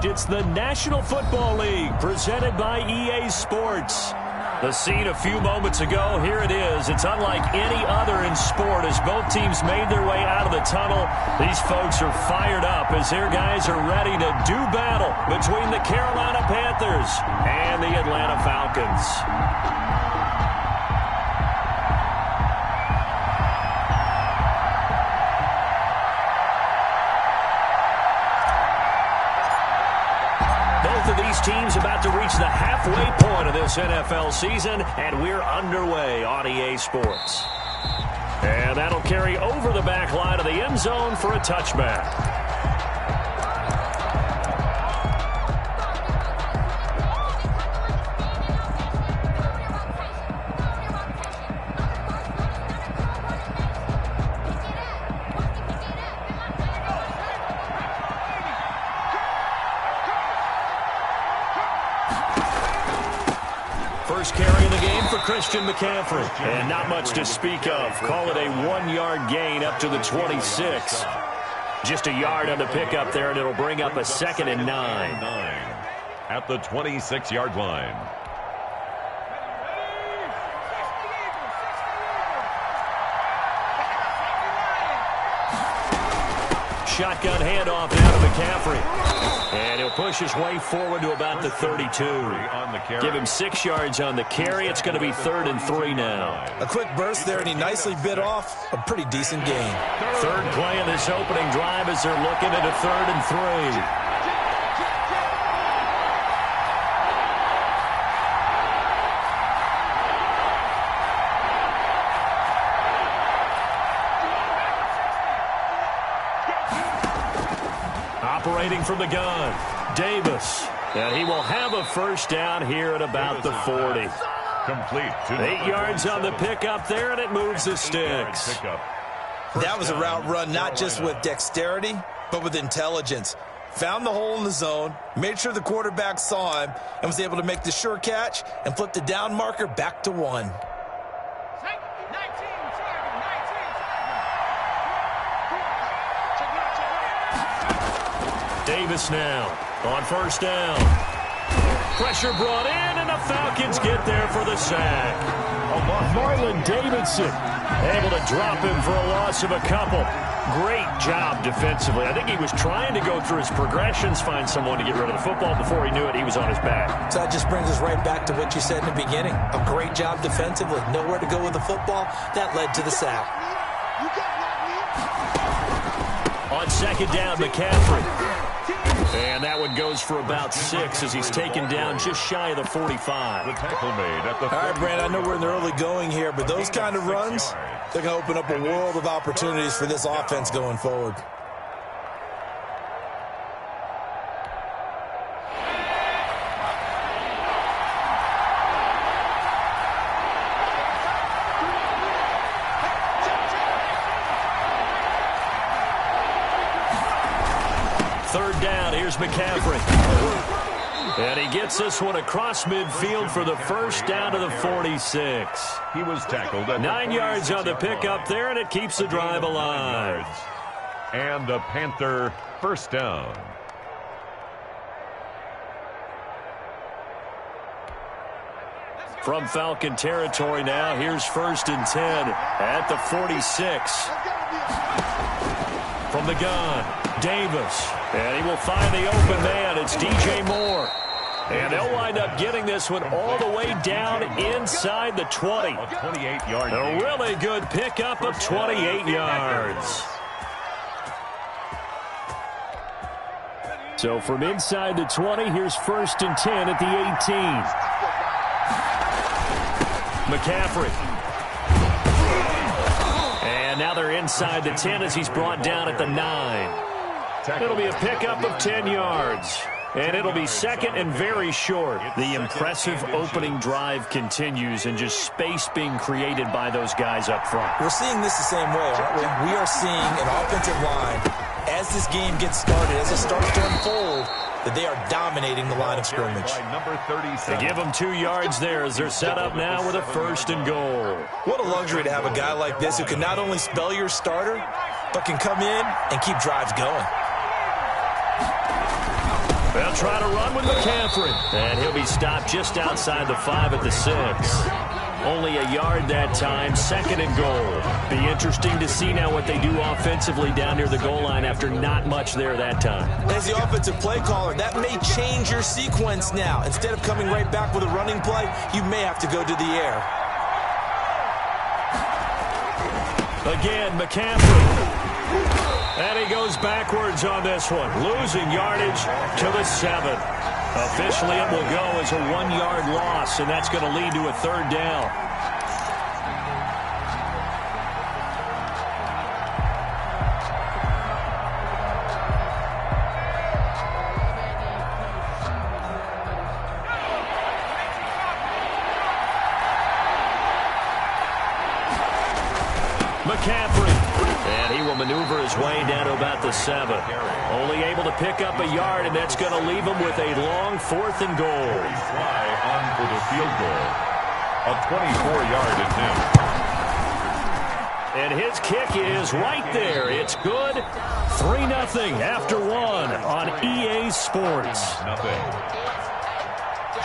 It's the National Football League presented by EA Sports. The scene a few moments ago, here it is. It's unlike any other in sport as both teams made their way out of the tunnel. These folks are fired up as their guys are ready to do battle between the Carolina Panthers and the Atlanta Falcons. These teams about to reach the halfway point of this NFL season, and we're underway on EA Sports. And that'll carry over the back line of the end zone for a touchback. Carry in the game for Christian McCaffrey. And not much to speak of. Call it a 1-yard gain up to the 26. Just a yard on the pickup there, and it'll bring up a 2nd and 9. At the 26-yard line. Shotgun handoff now to McCaffrey. And he'll push his way forward to about the 32. Give him 6 yards on the carry. It's going to be 3rd and 3 now. A quick burst there, and he nicely bit off a pretty decent gain. Third play in this opening drive as they're looking at a 3rd and 3. Operating from the gun, Davis. And he will have a first down here at about the 40. Complete. 8 yards on the pickup there, and it moves the sticks. That was a route run not just with dexterity, but with intelligence. Found the hole in the zone, made sure the quarterback saw him, and was able to make the sure catch and flip the down marker back to 1. Davis now on first down. Pressure brought in, and the Falcons get there for the sack. Marlon Davidson able to drop him for a loss of a couple. Great job defensively. I think he was trying to go through his progressions, find someone to get rid of the football. Before he knew it, he was on his back. So that just brings us right back to what you said in the beginning. A great job defensively. Nowhere to go with the football. That led to the sack. On second down, McCaffrey. And that one goes for about 6 as he's taken down just shy of the 45. The tackle made at the 40. All right, Brand, I know we're in the early going here, but those kind of runs, they're going to open up a world of opportunities for this offense going forward. Third down, here's McCaffrey. And he gets this one across midfield for the first down to the 46. He was tackled at 9 yards on the pickup there, and it keeps the drive alive. And a Panther first down. From Falcon territory now, here's 1st and 10 at the 46. From the gun, Davis. And he will find the open man. It's DJ Moore. And they'll wind up getting this one all the way down inside the 20. A 28-yard A really good pickup of 28 yards. So from inside the 20, here's 1st and 10 at the 18. McCaffrey. And now they're inside the 10 as he's brought down at the 9. It'll be a pickup of 10 yards. And it'll be 2nd and very short. The impressive opening drive continues, and just space being created by those guys up front. We're seeing this the same way, aren't we? We are seeing an offensive line, as this game gets started, as it starts to unfold, that they are dominating the line of scrimmage. They give them 2 yards there as they're set up now with a 1st and goal. What a luxury to have a guy like this who can not only spell your starter, but can come in and keep drives going. They'll try to run with McCaffrey. And he'll be stopped just outside the 5 at the 6. Only a yard that time, 2nd and goal. Be interesting to see now what they do offensively down near the goal line after not much there that time. As the offensive play caller, that may change your sequence now. Instead of coming right back with a running play, you may have to go to the air. Again, McCaffrey. And he goes backwards on this one, losing yardage to the 7. Officially, it will go as a 1-yard loss, and that's going to lead to a 3rd down. McCaffrey. And he will maneuver his way down to about the 7. Only able to pick up a yard, and that's going to leave him with a long 4th and goal. Fly on for the field goal. A 24-yard attempt. And his kick is right there. It's good. 3-0 after 1 on EA Sports. Nothing.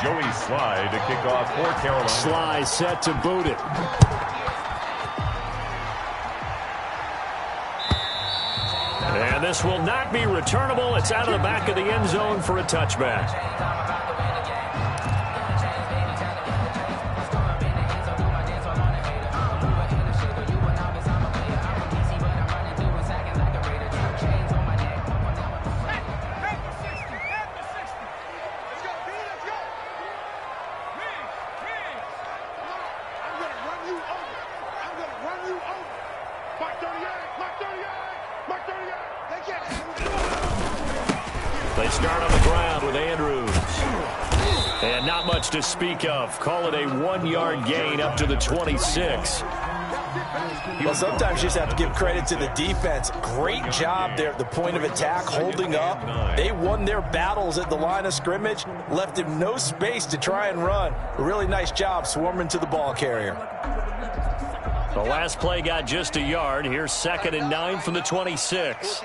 Joey Sly to kick off for Carolina. Sly set to boot it. And this will not be returnable. It's out of the back of the end zone for a touchback. They start on the ground with Andrews. And not much to speak of. Call it a 1-yard gain up to the 26. Well, sometimes you just have to give credit to the defense. Great job there at the point of attack, holding up. They won their battles at the line of scrimmage, left him no space to try and run. A really nice job swarming to the ball carrier. The last play got just a yard. Here's 2nd and 9 from the 26.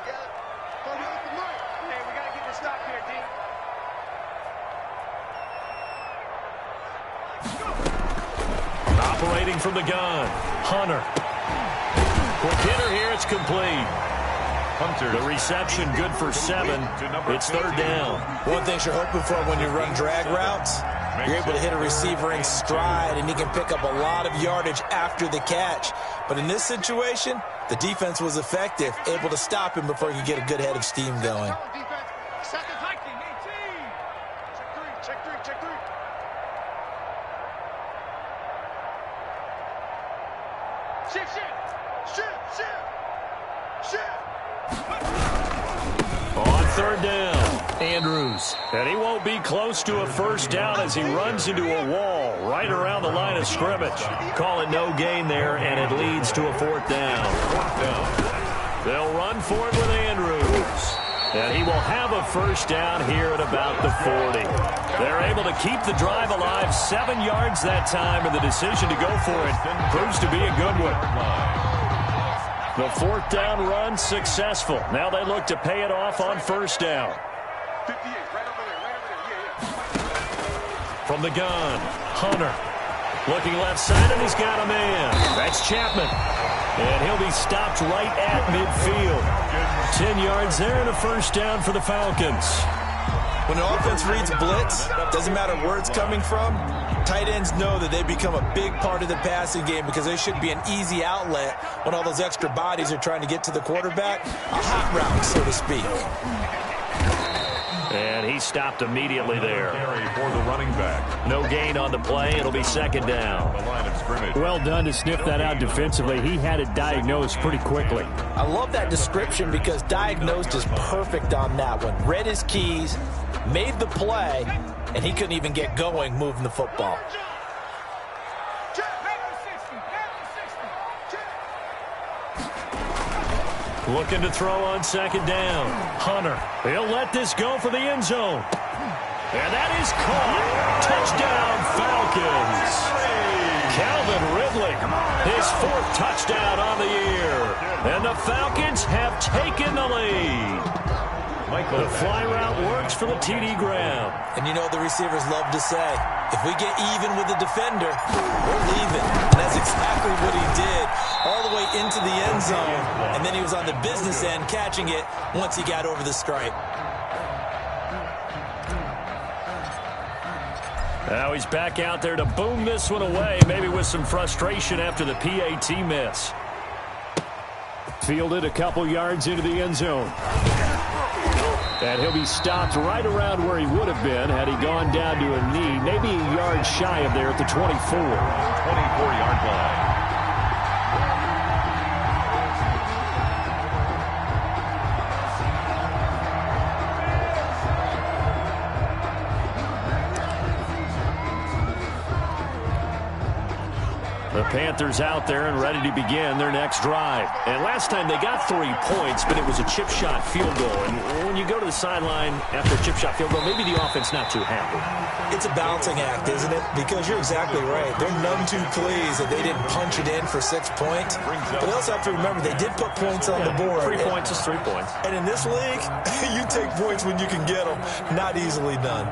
Operating from the gun, Hunter. Quick hitter here, it's complete. Hunter. The reception good for 7. It's 3rd down. One thing you're hoping for when you run drag routes, you're able to hit a receiver in stride, and he can pick up a lot of yardage after the catch. But in this situation, the defense was effective, able to stop him before he could get a good head of steam going. On 3rd down, Andrews. And he won't be close to a 1st down as he runs into a wall right around the line of scrimmage. Call it no gain there, and it leads to a 4th down. They'll run for it with Andrews. And he will have a 1st down here at about the 40. They're able to keep the drive alive, 7 yards that time, and the decision to go for it proves to be a good one. The 4th down run successful. Now they look to pay it off on 1st down. From the gun, Hunter. Looking left side, and he's got a man. That's Chapman. And he'll be stopped right at midfield. 10 yards there and a 1st down for the Falcons. When the offense reads blitz, doesn't matter where it's coming from, tight ends know that they become a big part of the passing game because they should be an easy outlet when all those extra bodies are trying to get to the quarterback. A hot route, so to speak. And he stopped immediately there. For the running back. No gain on the play. It'll be 2nd down. The line of scrimmage. Well done to sniff that out defensively. He had it diagnosed pretty quickly. I love that description because diagnosed is perfect on that one. Read his keys, made the play, and he couldn't even get going moving the football. Looking to throw on 2nd down. Hunter. He'll let this go for the end zone. And that is caught. Touchdown, Falcons. Calvin Ridley, his 4th touchdown on the year. And the Falcons have taken the lead. The fly route works for the TD grab. And you know the receivers love to say, if we get even with the defender, we're leaving. And that's exactly what he did, all the way into the end zone. And then he was on the business end catching it once he got over the stripe. Now he's back out there to boom this one away, maybe with some frustration after the PAT miss. Fielded a couple yards into the end zone. And he'll be stopped right around where he would have been had he gone down to a knee, maybe a yard shy of there at the 24. 24-yard line. The Panthers out there and ready to begin their next drive. And last time they got 3 points, but it was a chip shot field goal. And when you go to the sideline after a chip shot field goal, maybe the offense not too happy. It's a balancing act, isn't it? Because you're exactly right. They're none too pleased that they didn't punch it in for 6 points. But they also have to remember they did put points on the board. 3 points is 3 points. And in this league, you take points when you can get them. Not easily done.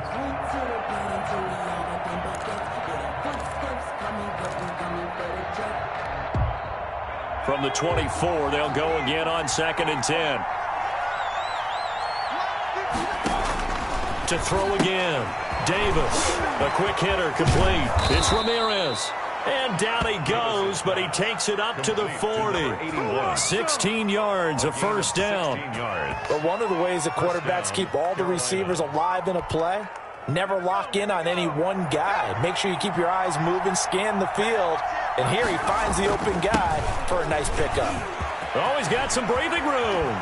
From the 24, they'll go again on 2nd and 10. To throw again. Davis, a quick hitter, complete. It's Ramirez. And down he goes, but he takes it up to the 40. 16 yards, a first down. But one of the ways that quarterbacks keep all the receivers alive in a play, never lock in on any one guy. Make sure you keep your eyes moving, scan the field. And here he finds the open guy for a nice pickup. Oh, he's got some breathing room.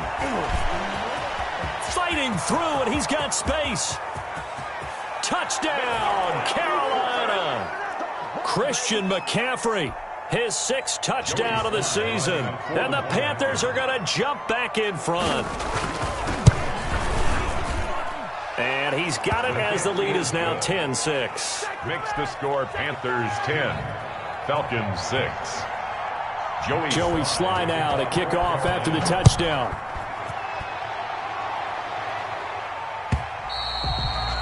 Fighting through, and he's got space. Touchdown, Carolina. Christian McCaffrey, his 6th touchdown of the season. And the Panthers are going to jump back in front. And he's got it as the lead is now 10-6. Makes the score Panthers 10, Falcons 6. Joey Sly now to kick off after the touchdown.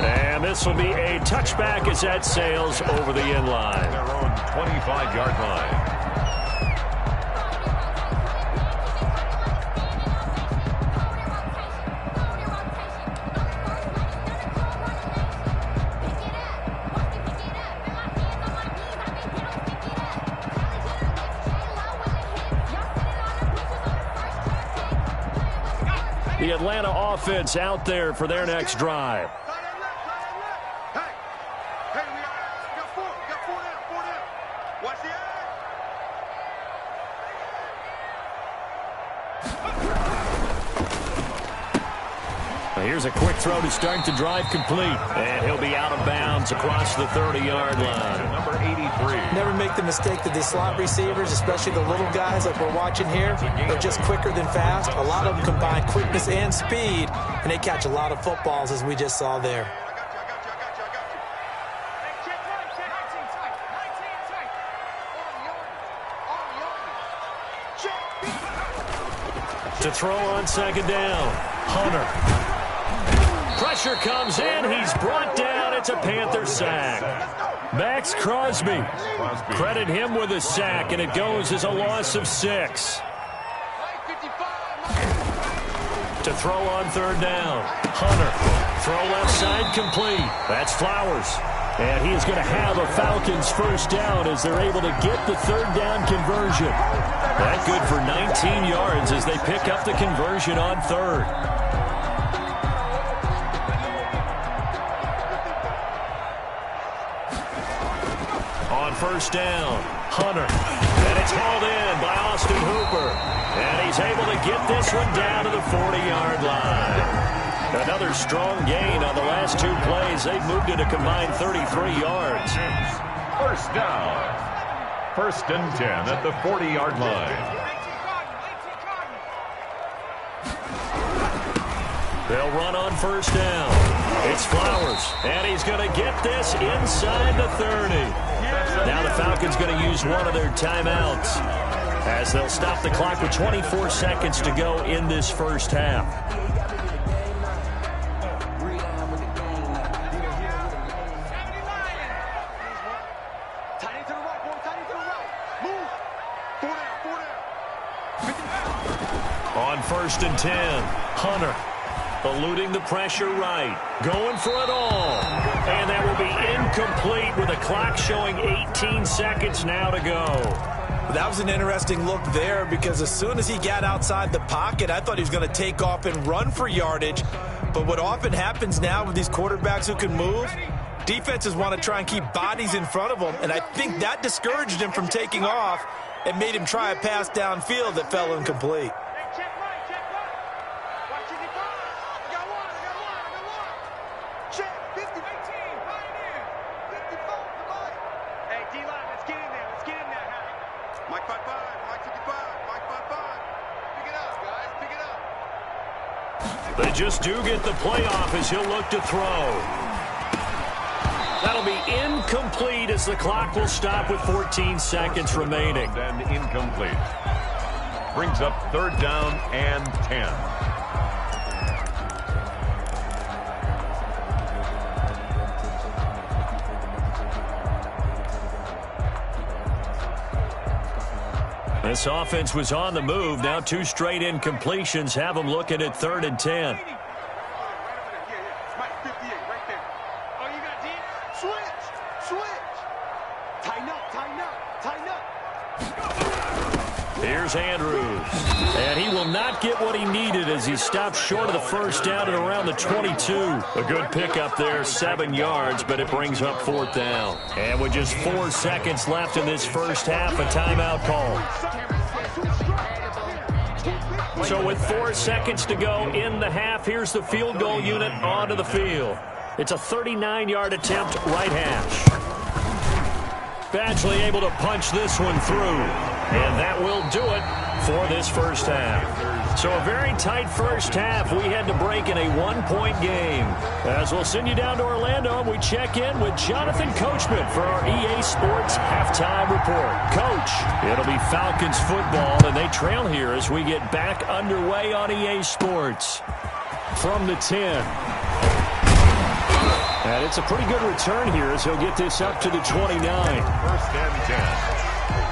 And this will be a touchback as that sails over the end line. Their own 25-yard line. The Atlanta offense out there for their next drive. Here's a quick throw to start the drive complete. And he'll be out of bounds across the 30-yard line. Number 83. Never make the mistake that the slot receivers, especially the little guys like we're watching here, are just quicker than fast. A lot of them combine quickness and speed, and they catch a lot of footballs, as we just saw there. To throw on 2nd down, Hunter. Pressure comes in. He's brought down. It's a Panther sack. Max Crosby. Credit him with a sack, and it goes as a loss of 6. To throw on 3rd down. Hunter. Throw left side complete. That's Flowers. And he is going to have a Falcons first down as they're able to get the 3rd down conversion. That good for 19 yards as they pick up the conversion on 3rd. On 1st down, Hunter. And it's hauled in by Austin Hooper. And he's able to get this one down to the 40-yard line. Another strong gain on the last 2 plays. They've moved it a combined 33 yards. First down. 1st and 10 at the 40-yard line. They'll run on 1st down. It's Flowers. And he's going to get this inside the 30. Now the Falcons going to use one of their timeouts as they'll stop the clock with 24 seconds to go in this first half. On 1st and 10, Hunter eluding the pressure right, going for it all. And that will be incomplete with the clock showing 18 seconds now to go. That was an interesting look there because as soon as he got outside the pocket, I thought he was going to take off and run for yardage. But what often happens now with these quarterbacks who can move, defenses want to try and keep bodies in front of them, and I think that discouraged him from taking off and made him try a pass downfield that fell incomplete. They just do get the playoff as he'll look to throw. That'll be incomplete as the clock will stop with 14 seconds remaining. And incomplete. Brings up 3rd down and 10. This offense was on the move. Now 2 straight incompletions have them looking at 3rd and 10. Here's Andrews. And he will not get what he needed as he stopped short of the 1st down at around the 22. A good pickup there, 7 yards, but it brings up 4th down. And with just 4 seconds left in this first half, a timeout call. So with 4 seconds to go in the half, here's the field goal unit onto the field. It's a 39-yard attempt, right hash. Badgley able to punch this one through. And that will do it for this first half. So a very tight first half. We had to break in a 1-point game. As we'll send you down to Orlando, we check in with Jonathan Coachman for our EA Sports Halftime Report. Coach, it'll be Falcons football, and they trail here as we get back underway on EA Sports. From the 10. And it's a pretty good return here as he'll get this up to the 29. 1st and 10.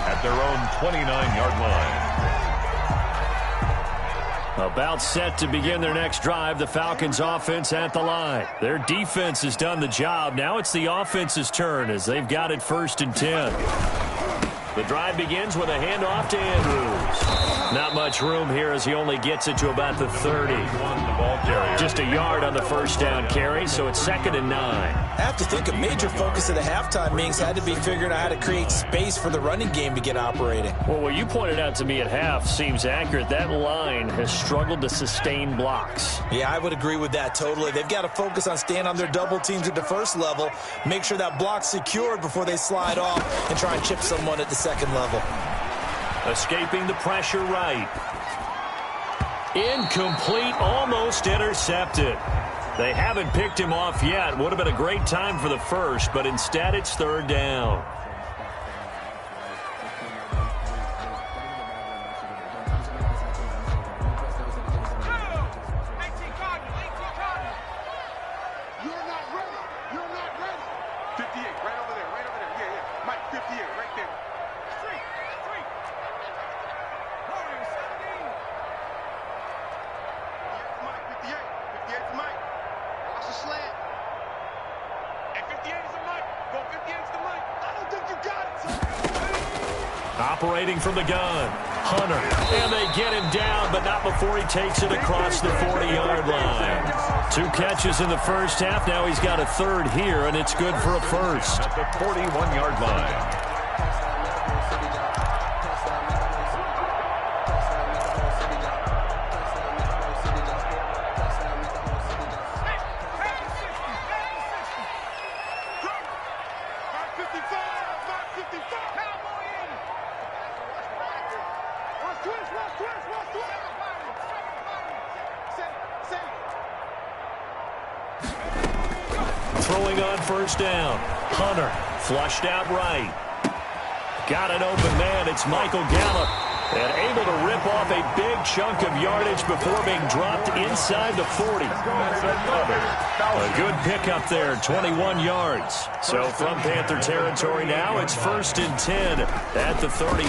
At their own 29-yard line. About set to begin their next drive, the Falcons offense at the line. Their defense has done the job. Now it's the offense's turn as they've got it 1st and 10. The drive begins with a handoff to Andrews. Not much room here as he only gets it to about the 30. Just a yard on the 1st down carry, so it's 2nd and 9. I have to think a major focus of the halftime meetings had to be figuring out how to create space for the running game to get operating. Well, what you pointed out to me at half seems accurate. That line has struggled to sustain blocks. Yeah, I would agree with that totally. They've got to focus on staying on their double teams at the first level, make sure that block's secured before they slide off and try and chip someone at the second level. Escaping the pressure right. Incomplete, almost intercepted. They haven't picked him off yet. Would have been a great time for the first, but instead it's 3rd down. Operating from the gun, Hunter, and they get him down, but not before he takes it across the 40-yard line. 2 catches in the first half. Now he's got a 3rd here, and it's good for a first. At the 41-yard line. Throwing on 1st down. Hunter flushed out right. Got an open man. It's Michael Gallup. And able to rip off a big chunk of yardage before being dropped inside the 40. A good pickup there, 21 yards. So from Panther territory now, it's 1st and 10 at the 38.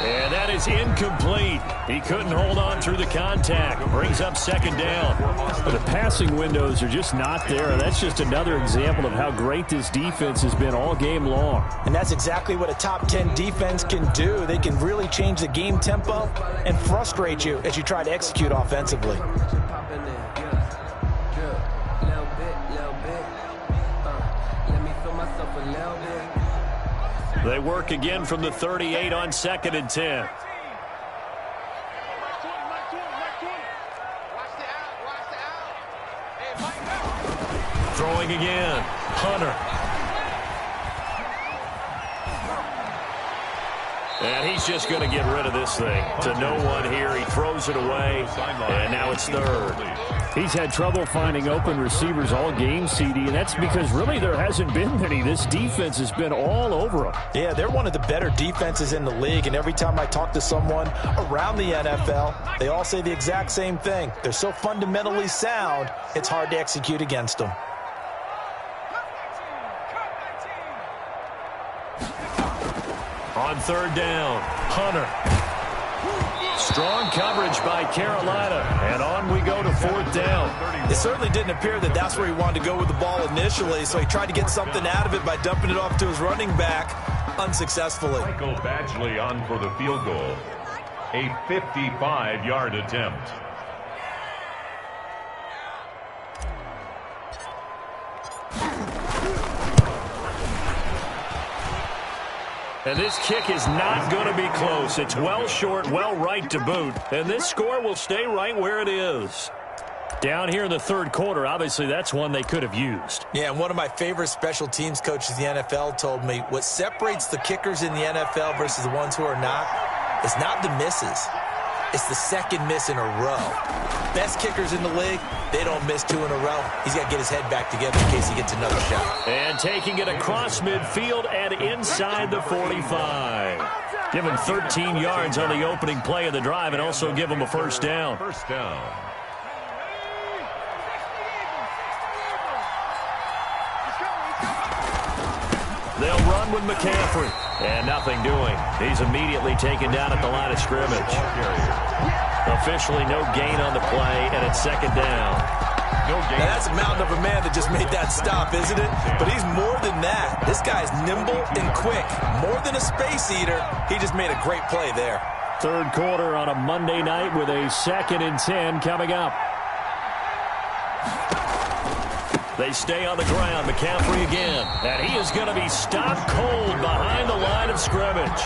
And that is incomplete. He couldn't hold on through the contact. Brings up second down. But the passing windows are just not there. That's just another example of how great this defense has been all game long. And that's exactly what a top 10 defense can do. They can really change the game tempo and frustrate you as you try to execute offensively. They work again from the 38 on 2nd and 10. Throwing again. Hunter. And he's just going to get rid of this thing to no one here. He throws it away, and now it's third. He's had trouble finding open receivers all game, CD, and that's because really there hasn't been many. This defense has been all over them. Yeah, they're one of the better defenses in the league, and every time I talk to someone around the NFL, they all say the exact same thing. They're so fundamentally sound, it's hard to execute against them. On third down, Hunter. Strong coverage by Carolina, and on we go to fourth down. It certainly didn't appear that that's where he wanted to go with the ball initially, so he tried to get something out of it by dumping it off to his running back unsuccessfully. Michael Badgley on for the field goal. A 55-yard attempt. And this kick is not going to be close. It's well short, well right to boot. And this score will stay right where it is. Down here in the third quarter, obviously that's one they could have used. Yeah, and one of my favorite special teams coaches in the NFL told me what separates the kickers in the NFL versus the ones who are not is not the misses. It's the second miss in a row. Best kickers in the league, they don't miss 2 in a row. He's got to get his head back together in case he gets another shot. And taking it across midfield and inside the 45. Give him 13 yards on the opening play of the drive and also give him a first down. First down. They'll run with McCaffrey. And nothing doing. He's immediately taken down at the line of scrimmage. Officially no gain on the play, and it's second down. No gain. Now that's a mountain of a man that just made that stop, isn't it? But he's more than that. This guy's nimble and quick. More than a space eater. He just made a great play there. Third quarter on a Monday night with a 2nd and 10 coming up. They stay on the ground. McCaffrey again. And he is going to be stopped cold behind the line of scrimmage.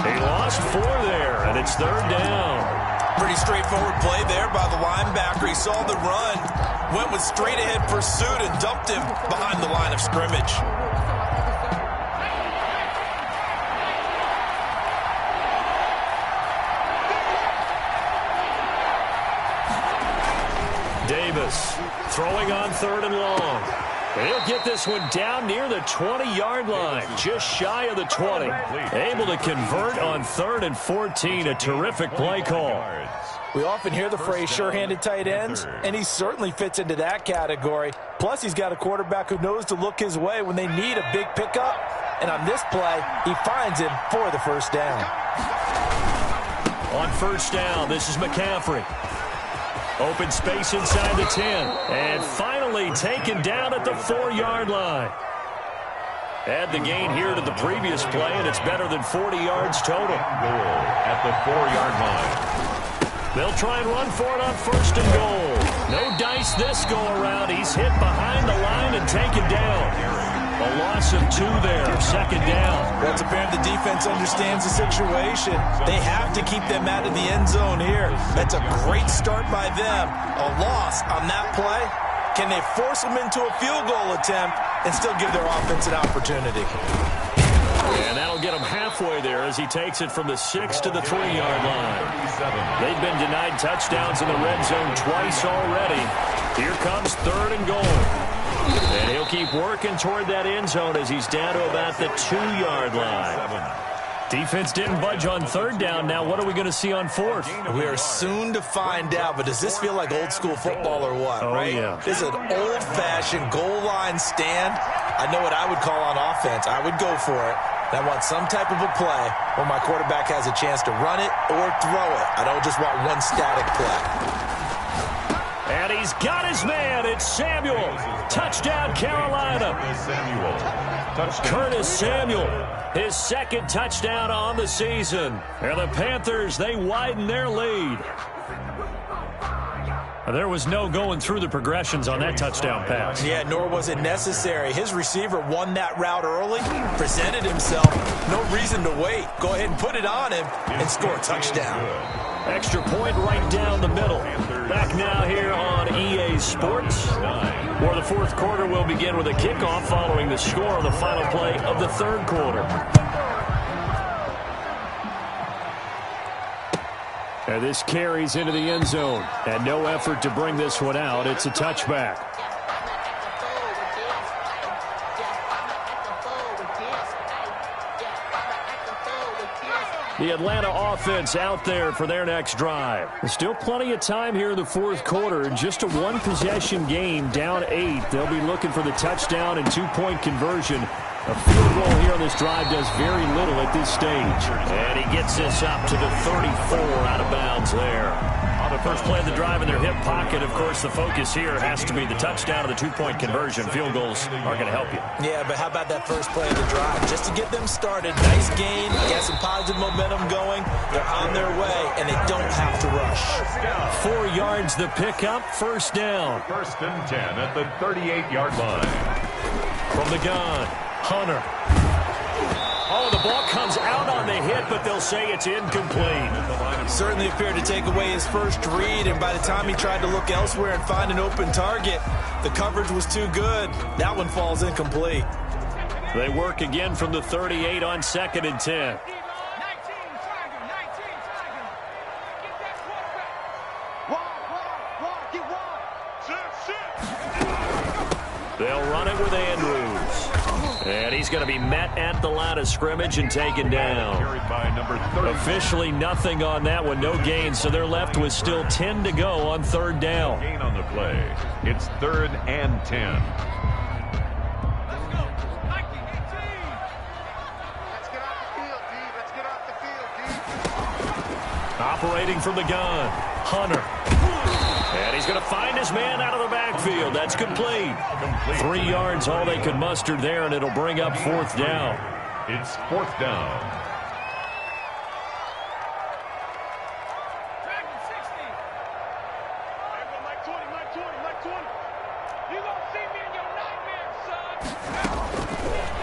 He lost 4 there, and it's third down. Pretty straightforward play there by the linebacker. He saw the run, went with straight-ahead pursuit, and dumped him behind the line of scrimmage. Davis throwing on third and long. He'll get this one down near the 20-yard line, just shy of the 20. Able to convert on 3rd and 14, a terrific play call. We often hear the phrase sure-handed tight ends, and he certainly fits into that category. Plus, he's got a quarterback who knows to look his way when they need a big pickup. And on this play, he finds him for the first down. On first down, this is McCaffrey. Open space inside the 10. And finally taken down at the 4-yard line. Add the gain here to the previous play, and it's better than 40 yards total. Goal at the 4-yard line. They'll try and run for it on first and goal. No dice this go-around. He's hit behind the line and taken down. A loss of 2 there, second down. Well, it's apparent the defense understands the situation. They have to keep them out of the end zone here. That's a great start by them. A loss on that play. Can they force them into a field goal attempt and still give their offense an opportunity? And that'll get him halfway there as he takes it from the 6 to the 3-yard line. They've been denied touchdowns in the red zone twice already. Here comes 3rd and goal. And he'll keep working toward that end zone as he's down to about the 2-yard line. Defense didn't budge on 3rd down. Now what are we going to see on 4th? We are soon to find out, but does this feel like old school football or what? Oh, right? Yeah. This is an old-fashioned goal line stand. I know what I would call on offense. I would go for it. I want some type of a play where my quarterback has a chance to run it or throw it. I don't just want one static play. And he's got his man. It's Samuel. Touchdown, Carolina. Curtis Samuel, his second touchdown on the season. And the Panthers, they widen their lead. There was no going through the progressions on that touchdown pass. Yeah, nor was it necessary. His receiver won that route early, presented himself. No reason to wait. Go ahead and put it on him and score a touchdown. Extra point right down the middle. Back now here on EA Sports, where the fourth quarter will begin with a kickoff following the score on the final play of the third quarter. And this carries into the end zone. And no effort to bring this one out. It's a touchback. The Atlanta offense out there for their next drive. There's still plenty of time here in the fourth quarter. Just a one-possession game, down 8. They'll be looking for the touchdown and two-point conversion. A field goal here on this drive does very little at this stage. And he gets this up to the 34 out of bounds there. On the first play of the drive in their hip pocket, of course, the focus here has to be the touchdown and the two-point conversion. Field goals are going to help you. Yeah, but how about that first play of the drive? Just to get them started, nice gain, get some positive momentum going. They're on their way, and they don't have to rush. 4 yards the pickup, first down. First and 10 at the 38-yard line. From the gun, Hunter. Oh, the ball comes out on the hit, but they'll say it's incomplete. Certainly appeared to take away his first read, and by the time he tried to look elsewhere and find an open target, the coverage was too good. That one falls incomplete. They work again from the 38 on 2nd and 10. They'll run it with Andrews. And he's going to be met at the line of scrimmage and taken down. Officially nothing on that one, no gain, so they're left with still 10 to go on third down. Gain on the play. It's 3rd and 10. Operating from the gun, Hunter. And he's going to find his man out of the backfield. That's complete. 3 yards, all they could muster there, and it'll bring up 4th down. It's 4th down.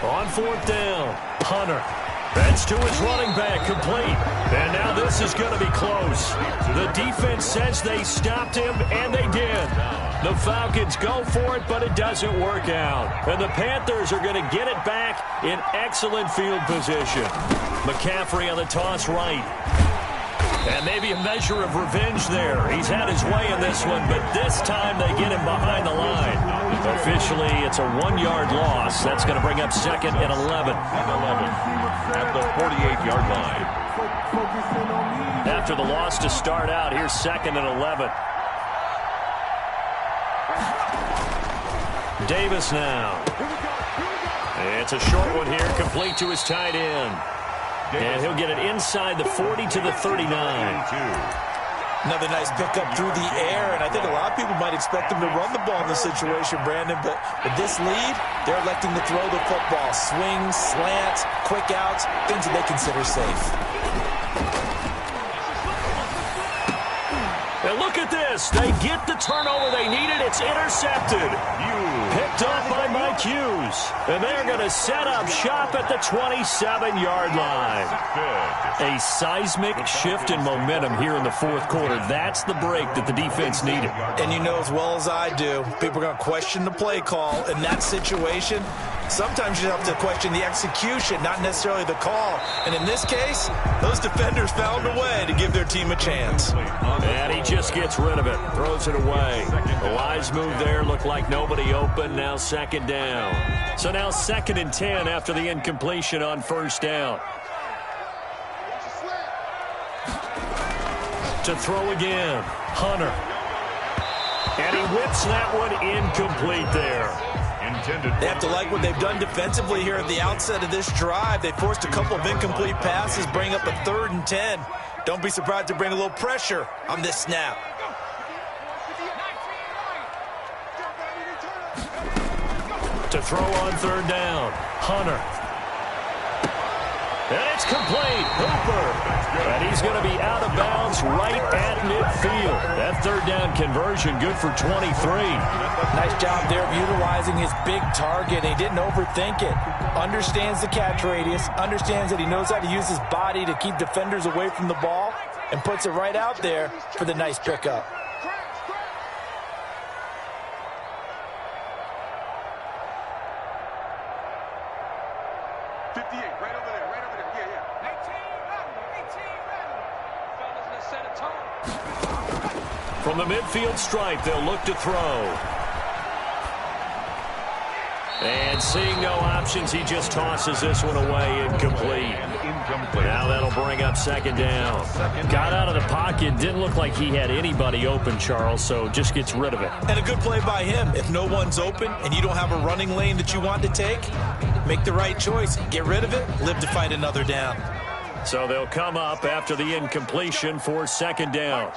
On 4th down, Hunter. That's to his running back, complete. And now this is going to be close. The defense says they stopped him, and they did. The Falcons go for it, but it doesn't work out. And the Panthers are going to get it back in excellent field position. McCaffrey on the toss right. And maybe a measure of revenge there. He's had his way in this one, but this time they get him behind the line. Officially, it's a 1-yard loss. That's going to bring up 2nd and 11. At the 48-yard line. After the loss to start out, here's 2nd and 11. Davis now. It's a short one here, complete to his tight end. And he'll get it inside the 40 to the 39. Another nice pickup through the air, and I think a lot of people might expect them to run the ball in this situation, Brandon, but with this lead, they're electing to throw the football. Swings, slants, quick outs, things that they consider safe. And look at this. They get the turnover they needed. It's intercepted. Picked up by Mike Hughes. And they're going to set up shop at the 27-yard line. A seismic shift in momentum here in the fourth quarter. That's the break that the defense needed. And you know as well as I do, people are going to question the play call in that situation. Sometimes you have to question the execution, not necessarily the call. And in this case, those defenders found a way to give their team a chance. And he just gets rid of it, throws it away. A wise move there, looked like nobody open, now 2nd down. So now 2nd and 10 after the incompletion on 1st down. To throw again, Hunter. And he whips that one incomplete there. intended. They have to like what they've done defensively here at the outset of this drive. They forced a couple of incomplete passes, bring up a 3rd and 10. Don't be surprised to bring a little pressure on this snap. To throw on 3rd down, Hunter. And it's complete. Hooper. And he's going to be out of bounds right at midfield. That 3rd down conversion good for 23. Nice job there of utilizing his big target. He didn't overthink it. Understands the catch radius. Understands that he knows how to use his body to keep defenders away from the ball. And puts it right out there for the nice pickup. From the midfield stripe, they'll look to throw. And seeing no options, he just tosses this one away, incomplete. Now that'll bring up 2nd down. Got out of the pocket, didn't look like he had anybody open, Charles, so just gets rid of it. And a good play by him. If no one's open and you don't have a running lane that you want to take, make the right choice. Get rid of it, live to fight another down. So they'll come up after the incompletion for 2nd down.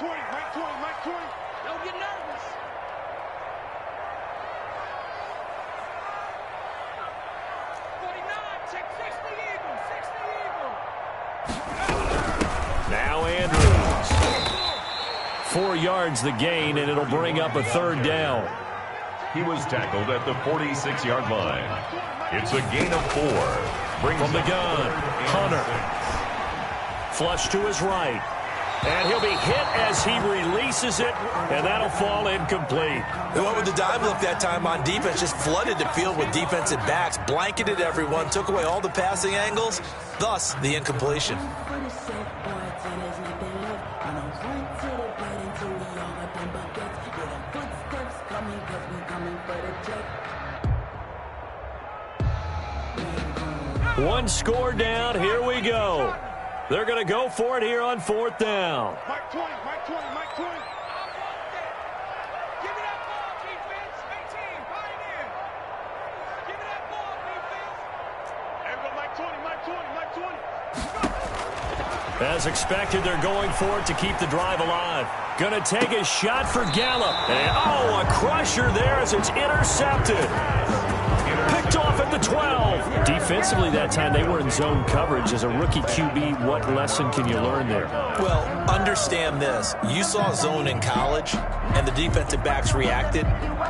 Now Andrews. 4 yards the gain, and it'll bring up a 3rd down. He was tackled at the 46-yard line. It's a gain of 4. From the gun, Hunter. Flush to his right. And he'll be hit as he releases it, and that'll fall incomplete. They went with the dive look that time on defense, just flooded the field with defensive backs, blanketed everyone, took away all the passing angles, thus the incompletion. One score down, here we go. They're going to go for it here on 4th down. Mike 20, Mike 20, Mike 20. Give me that ball, defense. 18, pioneer. Give me that ball, defense. There we go, Mike 20, Mike 20, Mike 20. As expected, they're going for it to keep the drive alive. Going to take a shot for Gallup. And, a crusher there as it's intercepted. Picked off at the 12. Defensively that time, they were in zone coverage. As a rookie QB, what lesson can you learn there? Well, understand this. You saw zone in college, and the defensive backs reacted,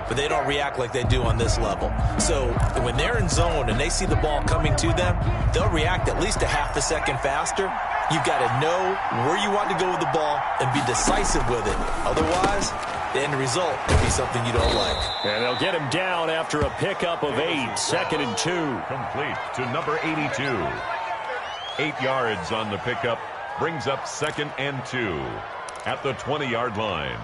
but they don't react like they do on this level. So when they're in zone and they see the ball coming to them, they'll react at least a half a second faster. You've got to know where you want to go with the ball and be decisive with it. Otherwise, the end result could be something you don't like. And they'll get him down after a pickup of 8, 2nd and 2. Complete to number 82. 8 yards on the pickup brings up 2nd and 2 at the 20-yard line.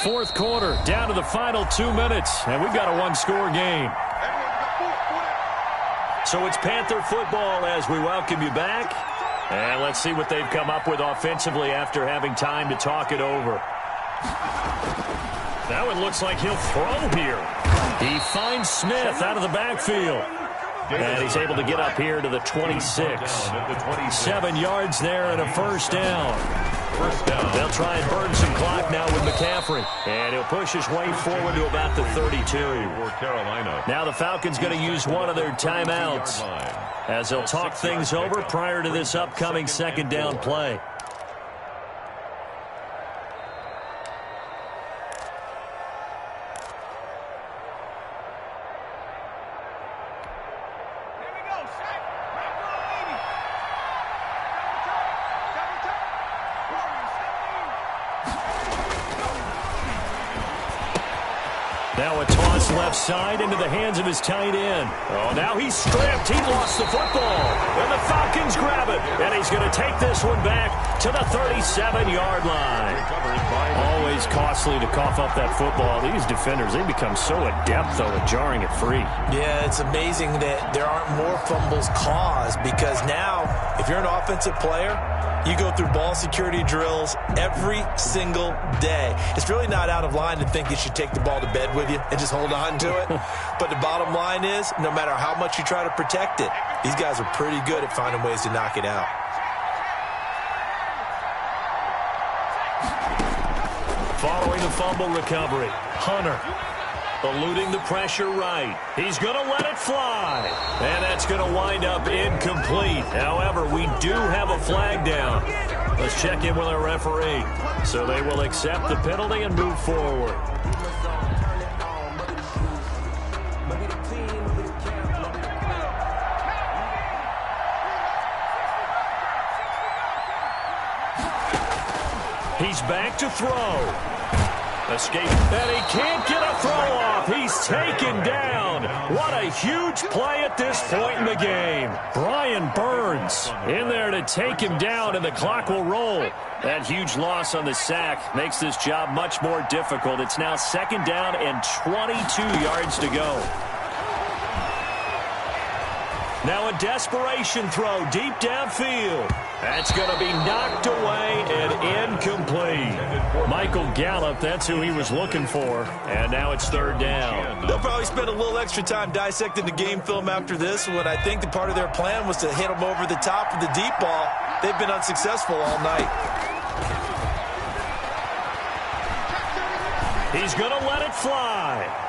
4th quarter, down to the final 2 minutes, and we've got a 1-score game. So it's Panther football as we welcome you back. And let's see what they've come up with offensively after having time to talk it over. Now it looks like he'll throw here. He finds Smith out of the backfield. And he's able to get up here to the 26. 7 yards there and a 1st down. They'll try and burn some clock now with McCaffrey. And he'll push his way forward to about the 32. Now the Falcons going to use one of their timeouts as they'll talk things over prior to this upcoming 2nd down play. Now a toss left side into the hands of his tight end. Oh, now he's stripped. He lost the football. And the Falcons grab it. And he's going to take this one back to the 37-yard line. Always costly to cough up that football. These defenders, they become so adept, though, at jarring it free. Yeah, it's amazing that there aren't more fumbles caused, because now, if you're an offensive player, you go through ball security drills every single day. It's really not out of line to think you should take the ball to bed with you and just hold on to it. But the bottom line is, no matter how much you try to protect it, these guys are pretty good at finding ways to knock it out. Following the fumble recovery, Hunter eluding the pressure right. He's going to let it fly. And that's going to wind up incomplete. However, we do have a flag down. Let's check in with our referee. So they will accept the penalty and move forward. He's back to throw. Escape, and he can't get a throw off. He's taken down. What a huge play at this point in the game. Brian Burns in there to take him down, and the clock will roll. That huge loss on the sack makes this job much more difficult. It's now 2nd down and 22 yards to go. Now a desperation throw deep downfield. That's going to be knocked away and incomplete. Michael Gallup, that's who he was looking for. And now it's 3rd down. They'll probably spend a little extra time dissecting the game film after this one. I think the part of their plan was to hit them over the top of the deep ball. They've been unsuccessful all night. He's going to let it fly.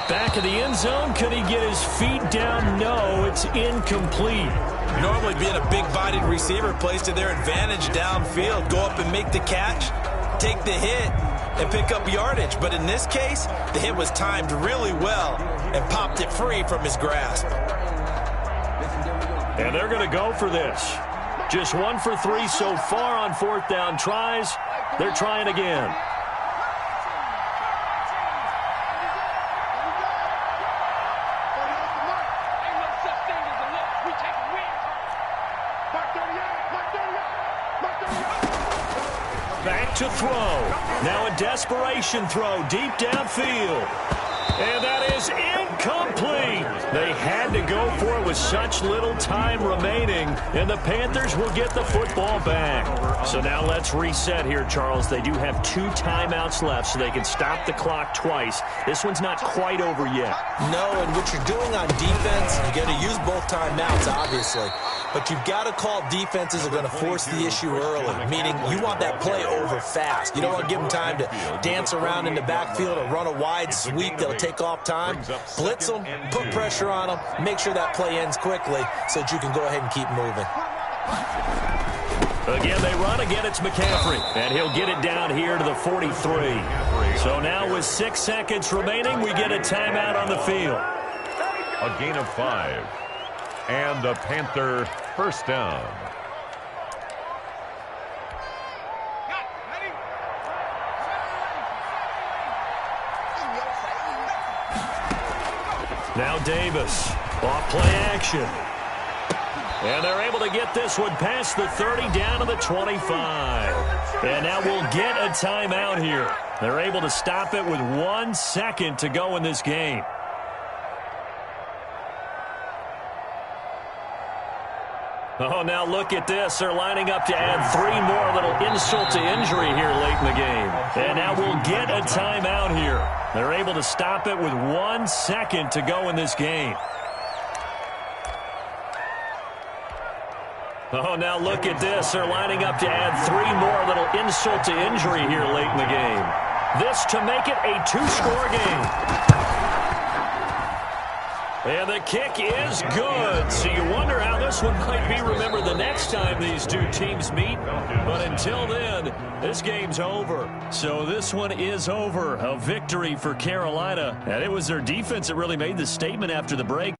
Back of the end zone. Could he get his feet down? No, it's incomplete. Normally being a big-bodied receiver plays to their advantage downfield. Go up and make the catch, take the hit, and pick up yardage. But in this case, the hit was timed really well and popped it free from his grasp. And they're going to go for this. Just 1 for 3 so far on 4th down tries. They're trying again. Back to throw. Now a desperation throw deep downfield. And that is incomplete. They had to go for it with such little time remaining, and the Panthers will get the football back. So now let's reset here, Charles. They do have 2 timeouts left, so they can stop the clock twice. This one's not quite over yet. No, and what you're doing on defense, you're going to use both timeouts, obviously. But you've got to call defenses are going to force the issue early, meaning you want that play over fast. You don't want to give them time to dance around in the backfield or run a wide sweep. They'll take off time. Blitz them, put pressure on them, make sure that play ends quickly so that you can go ahead and keep moving. Again, they run. Again, it's McCaffrey. And he'll get it down here to the 43. So now with 6 seconds remaining, we get a timeout on the field. A gain of 5. And the Panther 1st down. Now Davis, off play action. And they're able to get this one past the 30 down to the 25. And now we'll get a timeout here. They're able to stop it with 1 second to go in this game. Oh, now look at this. They're lining up to add 3 more. A little insult to injury here late in the game. And now we'll get a timeout here. They're able to stop it with 1 second to go in this game. Oh, now look at this. They're lining up to add 3 more. A little insult to injury here late in the game. This to make it a 2-score game. And the kick is good. So you wonder how this one might be remembered the next time these 2 teams meet. But until then, this game's over. So this one is over. A victory for Carolina. And it was their defense that really made the statement after the break.